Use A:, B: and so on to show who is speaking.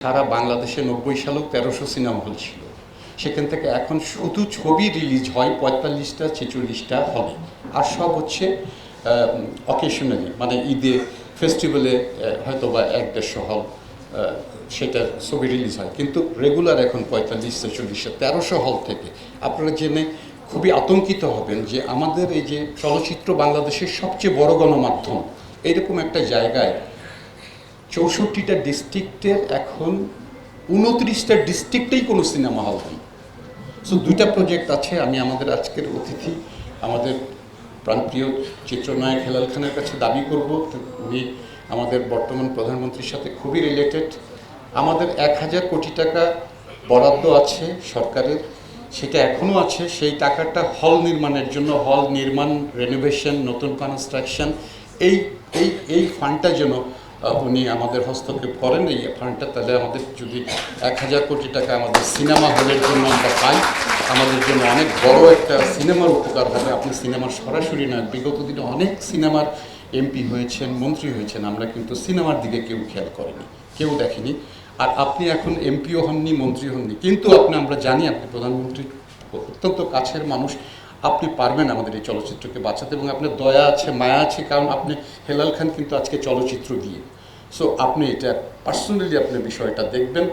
A: সারা বাংলাদেশে 90 সালেও 1300 cinema hall ছিল। সেখান থেকে এখন শুধু ছবি রিলিজ হয় 45টা 46টা হলে, আর সব হচ্ছে অকেশনালি, মানে ঈদে ফেস্টিভ্যালে হয়তো বা 1-150 হল সেটা ছবি রিলিজ হয়, কিন্তু রেগুলার এখন 45-46টা 1300 হল থেকে। আপনারা জেনে খুবই আতঙ্কিত হবেন যে আমাদের এই যে চলচ্চিত্র বাংলাদেশের সবচেয়ে বড় গণমাধ্যম, এইরকম একটা জায়গায় 64টা ডিস্ট্রিক্টের এখন 29টা ডিস্ট্রিক্টেই কোনো সিনেমা হল নেই। সো দুইটা প্রজেক্ট আছে। আমি আমাদের আজকের অতিথি, আমাদের প্রাণপ্রিয় চিত্রনায়ক হেলাল খানের কাছে দাবি করব, উনি আমাদের বর্তমান প্রধানমন্ত্রীর সাথে খুবই রিলেটেড। আমাদের 1000 কোটি টাকা বরাদ্দ আছে সরকারের, সেটা এখনও আছে। সেই টাকাটা হল নির্মাণের জন্য, হল নির্মাণ, রেনোভেশন, নতুন কনস্ট্রাকশন, এই এই এই ফান্ডটা যেন উনি আমাদের হস্তক্ষেপ করেন। এই ফান্ডটা তাহলে আমাদের যদি 1000 কোটি টাকা আমাদের সিনেমা হলের জন্য আমরা পাই, আমাদের জন্য অনেক বড় একটা সিনেমার উপকার হবে। আপনি সিনেমার সরাসরি নয়, বিগত দিনে অনেক সিনেমার এমপি হয়েছেন, মন্ত্রী হয়েছেন, আমরা কিন্তু সিনেমার দিকে কেউ খেয়াল করেনি, কেউ দেখেনি। আর আপনি এখন এমপিও হননি, মন্ত্রী হননি, কিন্তু আমরা জানি আপনি প্রধানমন্ত্রীর অত্যন্ত কাছের মানুষ। আপনি পারবেন আমাদের এই চলচ্চিত্রকে বাঁচাতে, এবং আপনার দয়া আছে, মায়া আছে, কারণ আপনি হেলাল খান কিন্তু আজকে চলচ্চিত্র দিয়ে। সো আপনি এটা পার্সোনালি আপনার বিষয়টা দেখবেন।